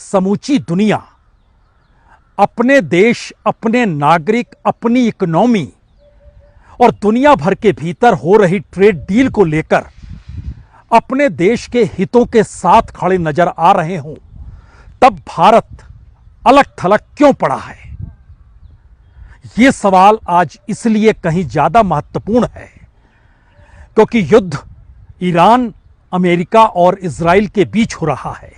समूची दुनिया अपने देश, अपने नागरिक, अपनी इकोनॉमी और दुनिया भर के भीतर हो रही ट्रेड डील को लेकर अपने देश के हितों के साथ खड़े नजर आ रहे हों, तब भारत अलग थलग क्यों पड़ा है? यह सवाल आज इसलिए कहीं ज्यादा महत्वपूर्ण है क्योंकि युद्ध ईरान, अमेरिका और इजराइल के बीच हो रहा है।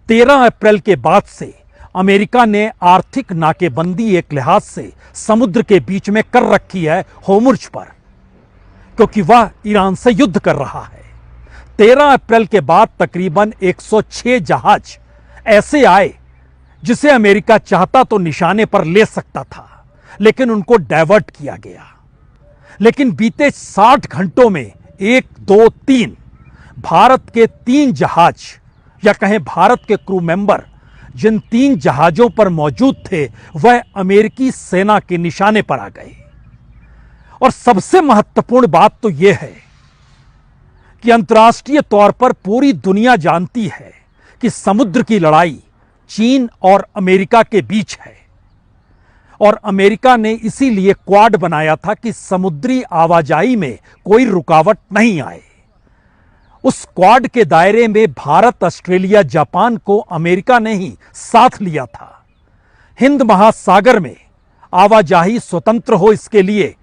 13 अप्रैल के बाद से अमेरिका ने आर्थिक नाकेबंदी एक लिहाज से समुद्र के बीच में कर रखी है होर्मुज़ पर, क्योंकि वह ईरान से युद्ध कर रहा है। 13 अप्रैल के बाद तकरीबन 106 जहाज ऐसे आए जिसे अमेरिका चाहता तो निशाने पर ले सकता था, लेकिन उनको डायवर्ट किया गया। लेकिन बीते 60 घंटों में 1, 2, 3 भारत के 3 जहाज, या कहें भारत के क्रू मेंबर जिन 3 जहाजों पर मौजूद थे, वह अमेरिकी सेना के निशाने पर आ गए। और सबसे महत्वपूर्ण बात तो यह है कि अंतर्राष्ट्रीय तौर पर पूरी दुनिया जानती है कि समुद्र की लड़ाई चीन और अमेरिका के बीच है, और अमेरिका ने इसीलिए क्वाड बनाया था कि समुद्री आवाजाही में कोई रुकावट नहीं आए। उस क्वाड के दायरे में भारत, ऑस्ट्रेलिया, जापान को अमेरिका ने ही साथ लिया था। हिंद महासागर में आवाजाही स्वतंत्र हो, इसके लिए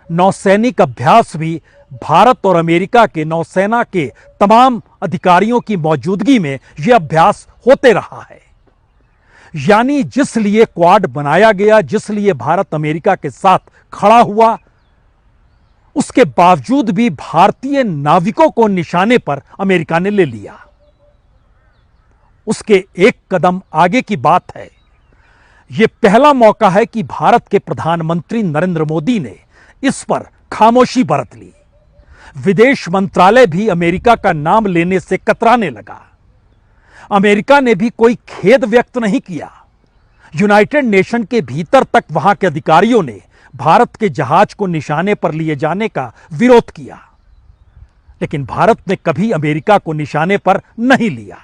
नौसैनिक अभ्यास भी भारत और अमेरिका के नौसेना के तमाम अधिकारियों की मौजूदगी में यह अभ्यास होते रहा है। यानी जिस लिए क्वाड बनाया गया, जिस लिए भारत अमेरिका के साथ खड़ा हुआ, उसके बावजूद भी भारतीय नाविकों को निशाने पर अमेरिका ने ले लिया। उसके एक कदम आगे की बात है, यह पहला मौका है कि भारत के प्रधानमंत्री नरेंद्र मोदी ने इस पर खामोशी बरत ली। विदेश मंत्रालय भी अमेरिका का नाम लेने से कतराने लगा। अमेरिका ने भी कोई खेद व्यक्त नहीं किया। यूनाइटेड नेशन के भीतर तक वहां के अधिकारियों ने भारत के जहाज को निशाने पर लिए जाने का विरोध किया, लेकिन भारत ने कभी अमेरिका को निशाने पर नहीं लिया,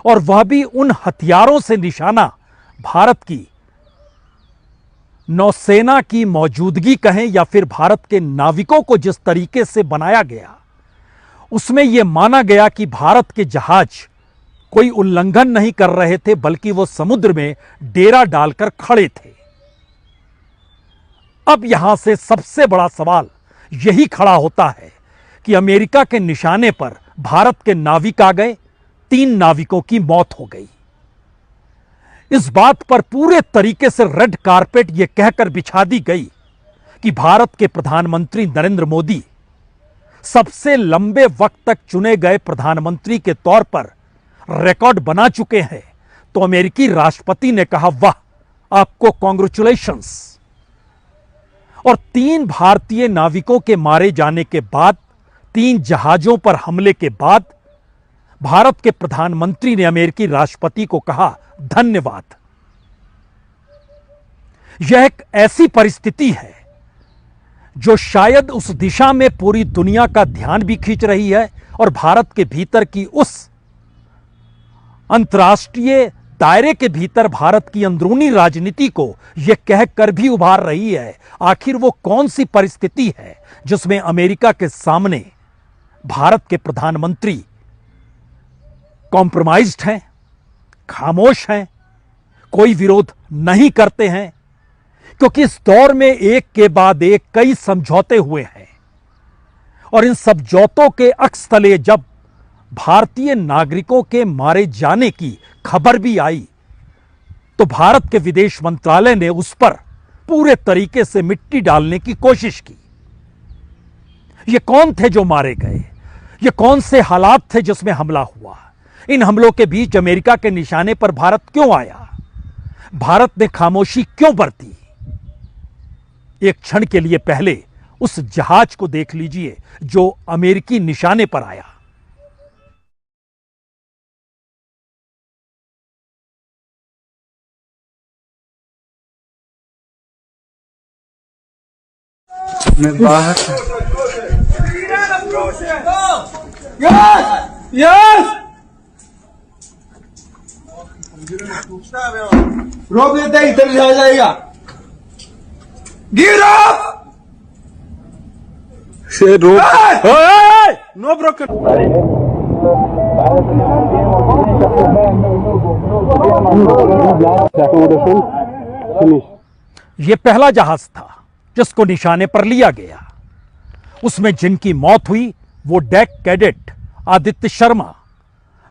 और वह भी उन हथियारों से निशाना भारत की नौसेना की मौजूदगी कहें या फिर भारत के नाविकों को जिस तरीके से बनाया गया, उसमें यह माना गया कि भारत के जहाज कोई उल्लंघन नहीं कर रहे थे, बल्कि वो समुद्र में डेरा डालकर खड़े थे। अब यहां से सबसे बड़ा सवाल यही खड़ा होता है कि अमेरिका के निशाने पर भारत के नाविक आ गए, 3 नाविकों की मौत हो गई। इस बात पर पूरे तरीके से रेड कारपेट यह कहकर बिछा दी गई कि भारत के प्रधानमंत्री नरेंद्र मोदी सबसे लंबे वक्त तक चुने गए प्रधानमंत्री के तौर पर रिकॉर्ड बना चुके हैं। तो अमेरिकी राष्ट्रपति ने कहा, वाह, आपको कांग्रेचुलेशंस। और 3 भारतीय नाविकों के मारे जाने के बाद, 3 जहाजों पर हमले के बाद, भारत के प्रधानमंत्री ने अमेरिकी राष्ट्रपति को कहा, धन्यवाद। यह एक ऐसी परिस्थिति है जो शायद उस दिशा में पूरी दुनिया का ध्यान भी खींच रही है, और भारत के भीतर की उस अंतर्राष्ट्रीय दायरे के भीतर भारत की अंदरूनी राजनीति को यह कहकर भी उभार रही है, आखिर वो कौन सी परिस्थिति है जिसमें अमेरिका के सामने भारत के प्रधानमंत्री कॉम्प्रोमाइज्ड हैं, खामोश हैं, कोई विरोध नहीं करते हैं, क्योंकि इस दौर में एक के बाद एक कई समझौते हुए हैं, और इन समझौतों के अक्स तले जब भारतीय नागरिकों के मारे जाने की खबर भी आई, तो भारत के विदेश मंत्रालय ने उस पर पूरे तरीके से मिट्टी डालने की कोशिश की। ये कौन थे जो मारे गए? ये कौन से हालात थे जिसमें हमला हुआ? इन हमलों के बीच अमेरिका के निशाने पर भारत क्यों आया? भारत ने खामोशी क्यों बरती? एक क्षण के लिए पहले उस जहाज को देख लीजिए जो अमेरिकी निशाने पर आया। मैं बाहर Yes! Yes! रोक देते हैं, इधर से आ जाएगा। गिरो से रोक। No broken. ये पहला जहाज था जिसको निशाने पर लिया गया। उसमें जिनकी मौत हुई वो deck cadet Aditya Sharma,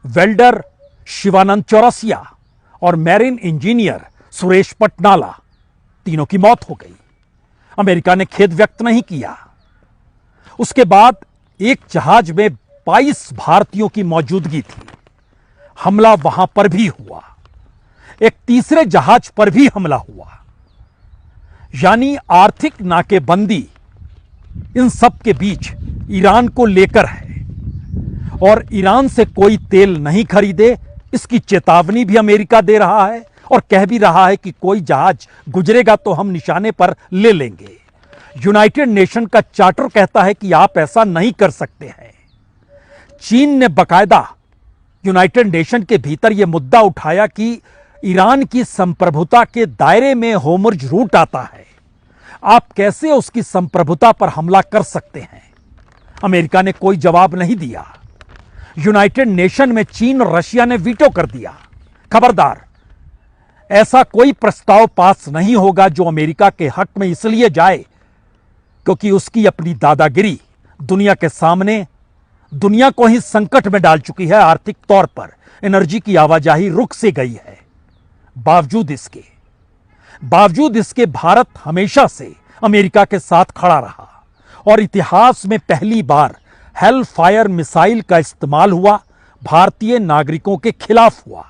welder Shivanand Chaurasia और मैरीन इंजीनियर सुरेश पटनाला, तीनों की मौत हो गई। अमेरिका ने खेद व्यक्त नहीं किया। उसके बाद एक जहाज में 22 भारतीयों की मौजूदगी थी। हमला वहां पर भी हुआ। एक तीसरे जहाज पर भी हमला हुआ। यानी आर्थिक नाकेबंदी इन सब के बीच ईरान को लेकर है और ईरान से कोई तेल नहीं खरीदे, इसकी चेतावनी भी अमेरिका दे रहा है और कह भी रहा है कि कोई जहाज गुजरेगा तो हम निशाने पर ले लेंगे। यूनाइटेड नेशन का चार्टर कहता है कि आप ऐसा नहीं कर सकते हैं। चीन ने बकायदा यूनाइटेड नेशन के भीतर यह मुद्दा उठाया कि ईरान की संप्रभुता के दायरे में होर्मुज रूट आता है, आप कैसे उसकी संप्रभुता पर हमला कर सकते हैं। अमेरिका ने कोई जवाब नहीं दिया। यूनाइटेड नेशन में चीन और रशिया ने वीटो कर दिया। खबरदार, ऐसा कोई प्रस्ताव पास नहीं होगा जो अमेरिका के हक में इसलिए जाए क्योंकि उसकी अपनी दादागिरी दुनिया के सामने दुनिया को ही संकट में डाल चुकी है। आर्थिक तौर पर एनर्जी की आवाजाही रुक से गई है। बावजूद इसके भारत हमेशा से अमेरिका के साथ खड़ा रहा और इतिहास में पहली बार हेल फायर मिसाइल का इस्तेमाल हुआ, भारतीय नागरिकों के खिलाफ हुआ।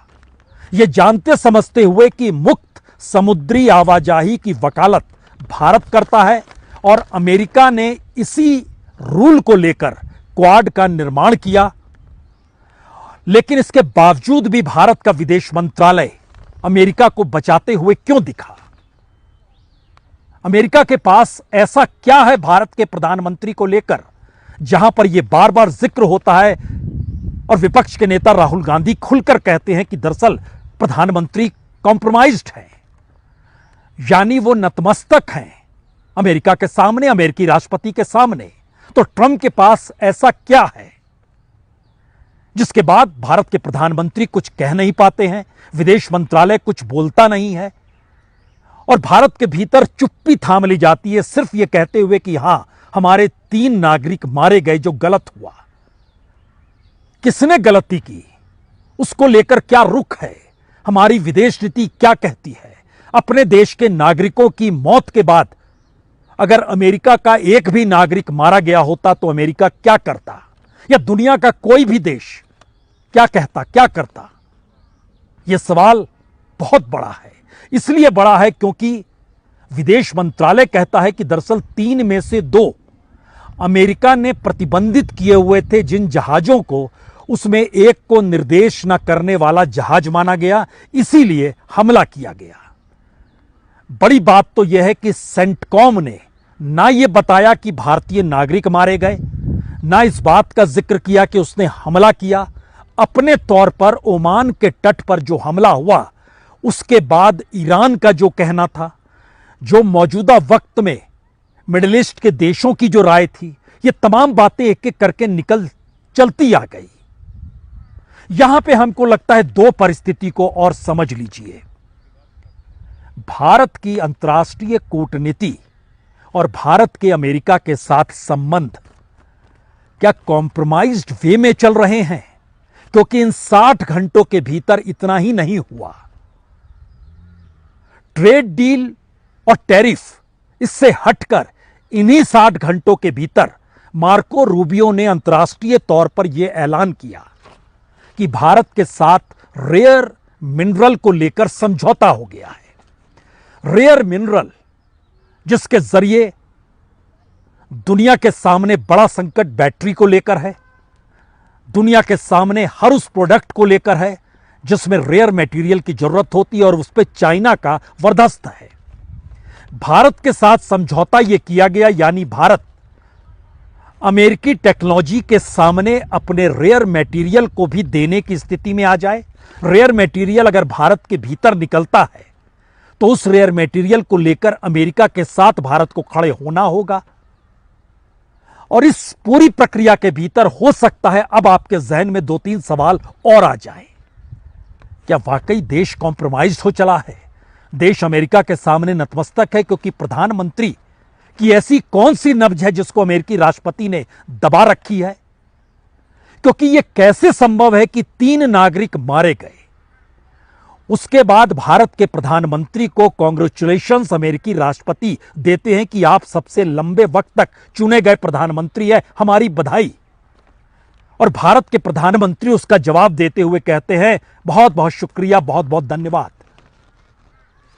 यह जानते समझते हुए कि मुक्त समुद्री आवाजाही की वकालत भारत करता है और अमेरिका ने इसी रूल को लेकर क्वाड का निर्माण किया। लेकिन इसके बावजूद भी भारत का विदेश मंत्रालय अमेरिका को बचाते हुए क्यों दिखा? अमेरिका के पास ऐसा क्या है भारत के प्रधानमंत्री को लेकर जहां पर यह बार बार जिक्र होता है और विपक्ष के नेता राहुल गांधी खुलकर कहते हैं कि दरअसल प्रधानमंत्री कॉम्प्रोमाइज्ड हैं, यानी वो नतमस्तक हैं अमेरिका के सामने, अमेरिकी राष्ट्रपति के सामने। तो ट्रंप के पास ऐसा क्या है जिसके बाद भारत के प्रधानमंत्री कुछ कह नहीं पाते हैं, विदेश मंत्रालय कुछ बोलता नहीं है और भारत के भीतर चुप्पी थाम ली जाती है, सिर्फ यह कहते हुए कि हां, हमारे 3 नागरिक मारे गए जो गलत हुआ। किसने गलती की, उसको लेकर क्या रुख है, हमारी विदेश नीति क्या कहती है? अपने देश के नागरिकों की मौत के बाद अगर अमेरिका का एक भी नागरिक मारा गया होता तो अमेरिका क्या करता, या दुनिया का कोई भी देश क्या कहता, क्या करता? यह सवाल बहुत बड़ा है। इसलिए बड़ा है क्योंकि विदेश मंत्रालय कहता है कि दरअसल 3 में से 2 अमेरिका ने प्रतिबंधित किए हुए थे जिन जहाजों को, उसमें एक को निर्देश न करने वाला जहाज माना गया, इसीलिए हमला किया गया। बड़ी बात तो यह है कि सेंटकॉम ने ना यह बताया कि भारतीय नागरिक मारे गए, ना इस बात का जिक्र किया कि उसने हमला किया। अपने तौर पर ओमान के तट पर जो हमला हुआ उसके बाद ईरान का जो कहना था, जो मौजूदा वक्त में मिडिल ईस्ट के देशों की जो राय थी, ये तमाम बातें एक एक करके निकल चलती आ गई। यहां पे हमको लगता है 2 परिस्थिति को और समझ लीजिए। भारत की अंतर्राष्ट्रीय कूटनीति और भारत के अमेरिका के साथ संबंध क्या कॉम्प्रोमाइज्ड वे में चल रहे हैं? क्योंकि इन 60 घंटों के भीतर इतना ही नहीं हुआ। ट्रेड डील और टैरिफ, इससे हटकर इन्हीं 60 घंटों के भीतर मार्को रूबियो ने अंतर्राष्ट्रीय तौर पर यह ऐलान किया कि भारत के साथ रेयर मिनरल को लेकर समझौता हो गया है। रेयर मिनरल जिसके जरिए दुनिया के सामने बड़ा संकट बैटरी को लेकर है, दुनिया के सामने हर उस प्रोडक्ट को लेकर है जिसमें रेयर मटेरियल की जरूरत होती है और उस पर चाइना का वर्चस्व है। भारत के साथ समझौता यह किया गया, यानी भारत अमेरिकी टेक्नोलॉजी के सामने अपने रेयर मटेरियल को भी देने की स्थिति में आ जाए रेयर मटेरियल अगर भारत के भीतर निकलता है तो उस रेयर मटेरियल को लेकर अमेरिका के साथ भारत को खड़े होना होगा। और इस पूरी प्रक्रिया के भीतर हो सकता है अब आपके जहन में 2-3 सवाल और आ जाएं। क्या वाकई देश कॉम्प्रोमाइज्ड हो चला है? देश अमेरिका के सामने नतमस्तक है क्योंकि प्रधानमंत्री की ऐसी कौन सी नब्ज है जिसको अमेरिकी राष्ट्रपति ने दबा रखी है? क्योंकि यह कैसे संभव है कि 3 नागरिक मारे गए, उसके बाद भारत के प्रधानमंत्री को कांग्रेचुलेशंस अमेरिकी राष्ट्रपति देते हैं कि आप सबसे लंबे वक्त तक चुने गए प्रधानमंत्री हैं, हमारी बधाई। और भारत के प्रधानमंत्री उसका जवाब देते हुए कहते हैं बहुत बहुत शुक्रिया, बहुत बहुत धन्यवाद।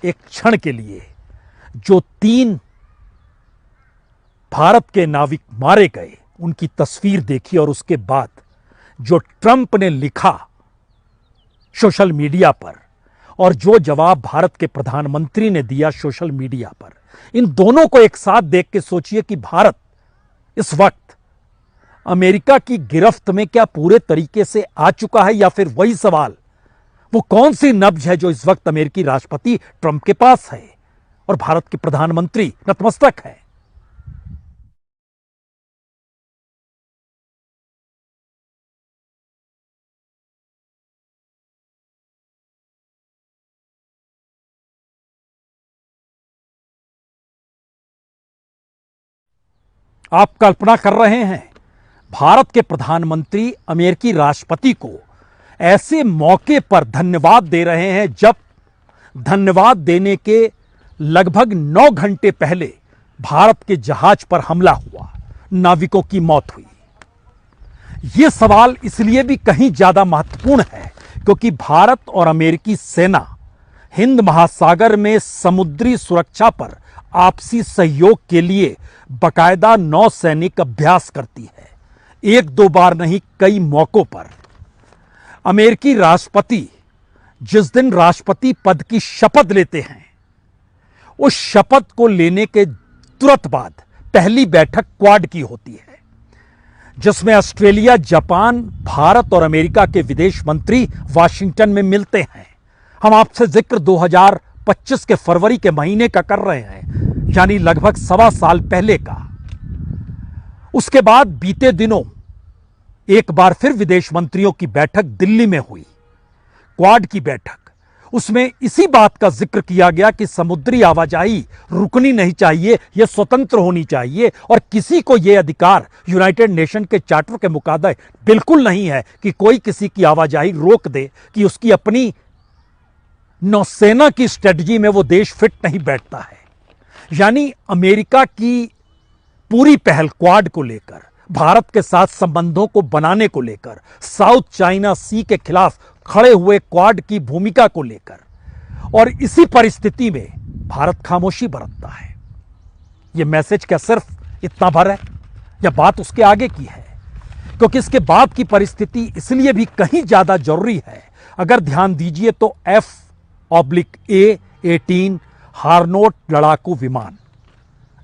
एक क्षण के लिए जो 3 भारत के नाविक मारे गए उनकी तस्वीर देखी और उसके बाद जो ट्रंप ने लिखा सोशल मीडिया पर और जो जवाब भारत के प्रधानमंत्री ने दिया सोशल मीडिया पर, इन दोनों को एक साथ देख के सोचिए कि भारत इस वक्त अमेरिका की गिरफ्त में क्या पूरे तरीके से आ चुका है, या फिर वही सवाल, वो कौन सी नब्ज है जो इस वक्त अमेरिकी राष्ट्रपति ट्रंप के पास है और भारत के प्रधानमंत्री नतमस्तक है। आप कल्पना कर रहे हैं भारत के प्रधानमंत्री अमेरिकी राष्ट्रपति को ऐसे मौके पर धन्यवाद दे रहे हैं जब धन्यवाद देने के लगभग 9 घंटे पहले भारत के जहाज पर हमला हुआ, नाविकों की मौत हुई। यह सवाल इसलिए भी कहीं ज्यादा महत्वपूर्ण है क्योंकि भारत और अमेरिकी सेना हिंद महासागर में समुद्री सुरक्षा पर आपसी सहयोग के लिए बकायदा नौसैनिक अभ्यास करती है। 1-2 बार नहीं, कई मौकों पर। अमेरिकी राष्ट्रपति जिस दिन राष्ट्रपति पद की शपथ लेते हैं, उस शपथ को लेने के तुरंत बाद पहली बैठक क्वाड की होती है, जिसमें ऑस्ट्रेलिया, जापान, भारत और अमेरिका के विदेश मंत्री वाशिंगटन में मिलते हैं। हम आपसे जिक्र 2025 के फरवरी के महीने का कर रहे हैं, यानी लगभग 1.25 साल पहले का। उसके बाद बीते दिनों एक बार फिर विदेश मंत्रियों की बैठक दिल्ली में हुई, क्वाड की बैठक। उसमें इसी बात का जिक्र किया गया कि समुद्री आवाजाही रुकनी नहीं चाहिए, यह स्वतंत्र होनी चाहिए और किसी को यह अधिकार यूनाइटेड नेशन के चार्टर के मुताबिक बिल्कुल नहीं है कि कोई किसी की आवाजाही रोक दे, कि उसकी अपनी नौसेना की स्ट्रेटजी में वो देश फिट नहीं बैठता है। यानी अमेरिका की पूरी पहल क्वाड को लेकर, भारत के साथ संबंधों को बनाने को लेकर, साउथ चाइना सी के खिलाफ खड़े हुए क्वाड की भूमिका को लेकर, और इसी परिस्थिति में भारत खामोशी बरतता है। यह मैसेज क्या सिर्फ इतना भर है या बात उसके आगे की है? क्योंकि इसके बाद की परिस्थिति इसलिए भी कहीं ज्यादा जरूरी है। अगर ध्यान दीजिए तो F-A-18 हार्नोट लड़ाकू विमान,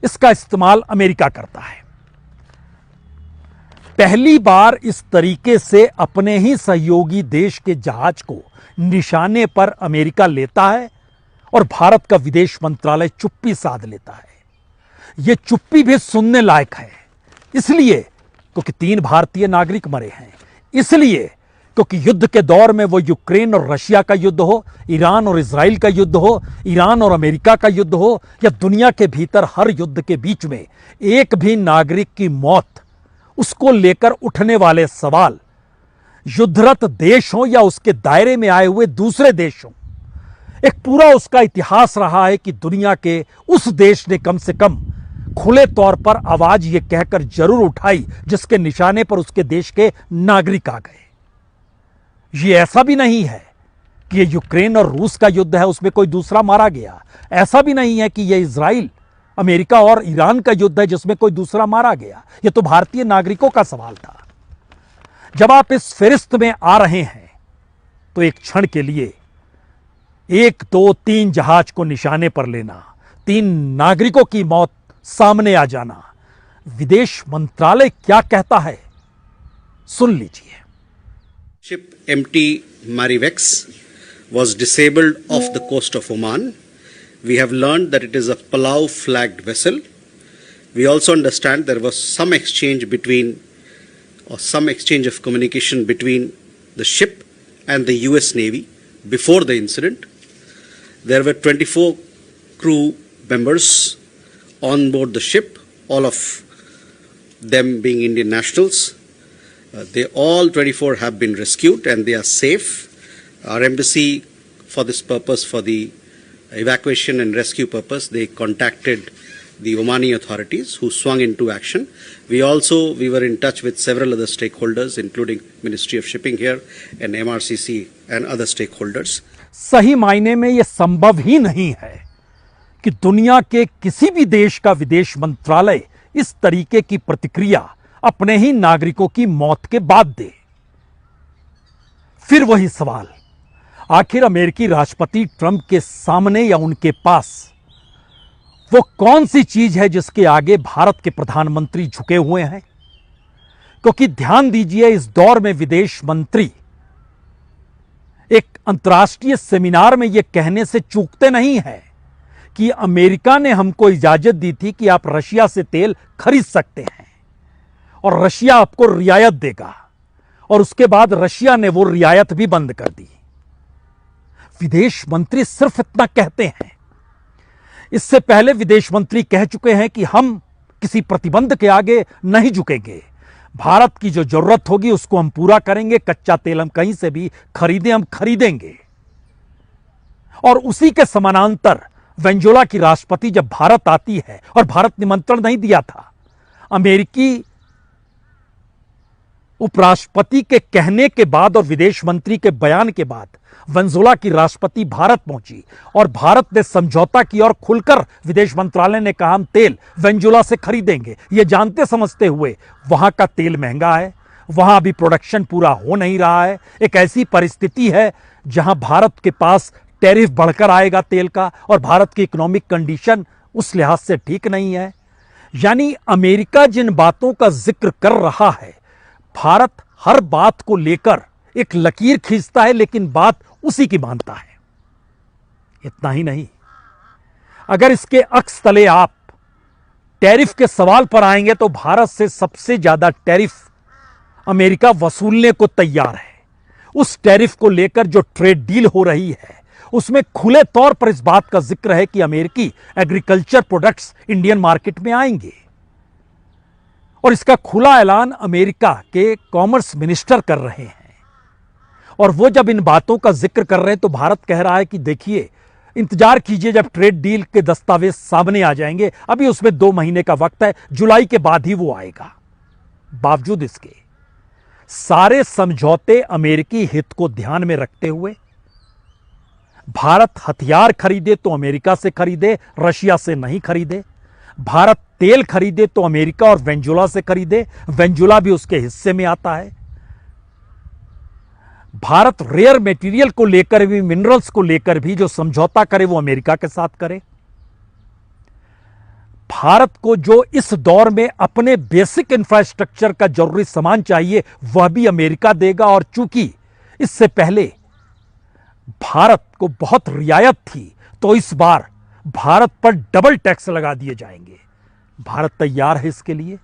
इसका इस्तेमाल अमेरिका करता है। पहली बार इस तरीके से अपने ही सहयोगी देश के जहाज को निशाने पर अमेरिका लेता है और भारत का विदेश मंत्रालय चुप्पी साध लेता है। यह चुप्पी भी सुनने लायक है, इसलिए क्योंकि 3 भारतीय नागरिक मरे हैं, इसलिए क्योंकि युद्ध के दौर में वो यूक्रेन और रशिया का युद्ध हो, ईरान और इजराइल का युद्ध हो, ईरान और अमेरिका का युद्ध हो, या दुनिया के भीतर हर युद्ध के बीच में एक भी नागरिक की मौत, उसको लेकर उठने वाले सवाल, युद्धरत देश हो या उसके दायरे में आए हुए दूसरे देश हो, एक पूरा उसका इतिहास रहा है कि दुनिया के उस देश ने कम से कम खुले तौर पर आवाज यह कहकर जरूर उठाई जिसके निशाने पर उसके देश के नागरिक आ गए। ये ऐसा भी नहीं है कि ये यूक्रेन और रूस का युद्ध है, उसमें कोई दूसरा मारा गया। ऐसा भी नहीं है कि यह इजराइल, अमेरिका और ईरान का युद्ध है जिसमें कोई दूसरा मारा गया। यह तो भारतीय नागरिकों का सवाल था। जब आप इस फेरिस्त में आ रहे हैं तो एक क्षण के लिए 1, 2, 3 जहाज को निशाने पर लेना, 3 नागरिकों की मौत सामने आ जाना, विदेश मंत्रालय क्या कहता है सुन लीजिए। Ship MT Marivex was disabled off the coast of Oman. We have learned that it is a Palau flagged vessel. We also understand there was some exchange of communication between the ship and the US Navy before the incident. There were 24 crew members on board the ship, all of them being Indian nationals. They all 24 have been rescued and they are safe. Our embassy, for this purpose, for the evacuation and rescue purpose, they contacted the Omani authorities who swung into action. We were in touch with several other stakeholders, including Ministry of Shipping here and MRCC and other stakeholders. सही मायने में यह संभव ही नहीं है कि दुनिया के किसी भी देश का विदेश मंत्रालय इस तरीके की प्रतिक्रिया अपने ही नागरिकों की मौत के बाद दे। फिर वही सवाल, आखिर अमेरिकी राष्ट्रपति ट्रंप के सामने या उनके पास वो कौन सी चीज है जिसके आगे भारत के प्रधानमंत्री झुके हुए हैं? क्योंकि ध्यान दीजिए, इस दौर में विदेश मंत्री एक अंतर्राष्ट्रीय सेमिनार में यह कहने से चूकते नहीं है कि अमेरिका ने हमको इजाजत दी थी कि आप रशिया से तेल खरीद सकते हैं और रशिया आपको रियायत देगा, और उसके बाद रशिया ने वो रियायत भी बंद कर दी। विदेश मंत्री सिर्फ इतना कहते हैं। इससे पहले विदेश मंत्री कह चुके हैं कि हम किसी प्रतिबंध के आगे नहीं झुकेंगे, भारत की जो जरूरत होगी उसको हम पूरा करेंगे, कच्चा तेल हम कहीं से भी हम खरीदेंगे। और उसी के समानांतर वेनेजुएला की राष्ट्रपति जब भारत आती है, और भारत निमंत्रण नहीं दिया था, अमेरिकी उपराष्ट्रपति के कहने के बाद और विदेश मंत्री के बयान के बाद वेनेजुएला की राष्ट्रपति भारत पहुंची और भारत ने समझौता की और खुलकर विदेश मंत्रालय ने कहा हम तेल वेनेजुएला से खरीदेंगे, यह जानते समझते हुए वहां का तेल महंगा है, वहां अभी प्रोडक्शन पूरा हो नहीं रहा है। एक ऐसी परिस्थिति है जहां भारत के पास टैरिफ बढ़कर आएगा तेल का, और भारत की इकोनॉमिक कंडीशन उस लिहाज से ठीक नहीं है। यानी अमेरिका जिन बातों का जिक्र कर रहा है, भारत हर बात को लेकर एक लकीर खींचता है लेकिन बात उसी की मानता है। इतना ही नहीं, अगर इसके अक्स तले आप टैरिफ के सवाल पर आएंगे तो भारत से सबसे ज्यादा टैरिफ अमेरिका वसूलने को तैयार है। उस टैरिफ को लेकर जो ट्रेड डील हो रही है उसमें खुले तौर पर इस बात का जिक्र है कि अमेरिकी एग्रीकल्चर प्रोडक्ट्स इंडियन मार्केट में आएंगे, और इसका खुला ऐलान अमेरिका के कॉमर्स मिनिस्टर कर रहे हैं। और वो जब इन बातों का जिक्र कर रहे हैं तो भारत कह रहा है कि देखिए, इंतजार कीजिए, जब ट्रेड डील के दस्तावेज सामने आ जाएंगे, अभी उसमें 2 महीने का वक्त है, जुलाई के बाद ही वो आएगा। बावजूद इसके सारे समझौते अमेरिकी हित को ध्यान में रखते हुए भारत हथियार खरीदे तो अमेरिका से खरीदे, रशिया से नहीं खरीदे। भारत तेल खरीदे तो अमेरिका और वेनेजुएला से खरीदे, वेनेजुएला भी उसके हिस्से में आता है। भारत रेयर मटेरियल को लेकर भी, मिनरल्स को लेकर भी जो समझौता करे वो अमेरिका के साथ करे। भारत को जो इस दौर में अपने बेसिक इंफ्रास्ट्रक्चर का जरूरी सामान चाहिए वह भी अमेरिका देगा, और चूंकि इससे पहले भारत को बहुत रियायत थी तो इस बार भारत पर डबल टैक्स लगा दिए जाएंगे। भारत तैयार है इसके लिए।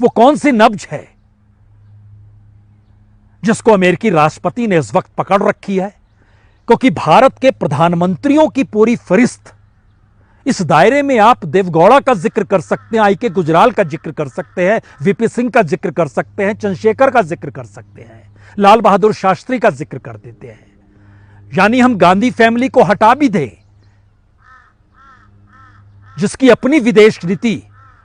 वो कौन सी नब्ज है जिसको अमेरिकी राष्ट्रपति ने इस वक्त पकड़ रखी है? क्योंकि भारत के प्रधानमंत्रियों की पूरी फरिस्त, इस दायरे में आप देवगौड़ा का जिक्र कर सकते हैं, आई.के. गुजराल का जिक्र कर सकते हैं, वीपी सिंह का जिक्र कर सकते हैं, चंद्रशेखर का जिक्र कर सकते हैं, लाल बहादुर शास्त्री का जिक्र कर देते हैं। यानी हम गांधी फैमिली को हटा भी दें, जिसकी अपनी विदेश नीति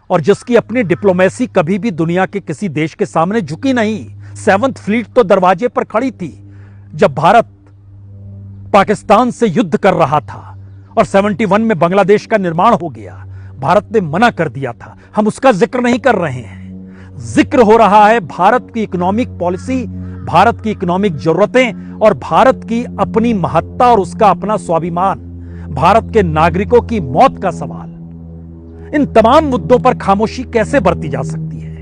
और जिसकी अपनी डिप्लोमेसी कभी भी दुनिया के किसी देश के सामने झुकी नहीं। 7th फ्लीट तो दरवाजे पर खड़ी थी जब भारत पाकिस्तान से युद्ध कर रहा था और 71 में बांग्लादेश का निर्माण हो गया। भारत ने मना कर दिया था, हम उसका जिक्र नहीं कर रहे हैं। जिक्र हो रहा है भारत की इकोनॉमिक पॉलिसी, भारत की इकोनॉमिक जरूरतें और भारत की अपनी महत्ता और उसका अपना स्वाभिमान, भारत के नागरिकों की मौत का सवाल। इन तमाम मुद्दों पर खामोशी कैसे बरती जा सकती है?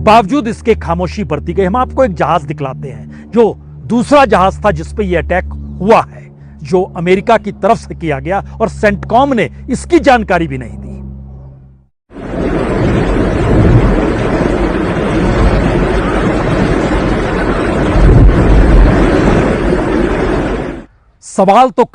बावजूद इसके खामोशी बरती गई। हम आपको एक जहाज दिखलाते हैं, जो दूसरा जहाज था जिस पे यह अटैक हुआ है, जो अमेरिका की तरफ से किया गया और सेंटकॉम ने इसकी जानकारी भी नहीं दी। सवाल तो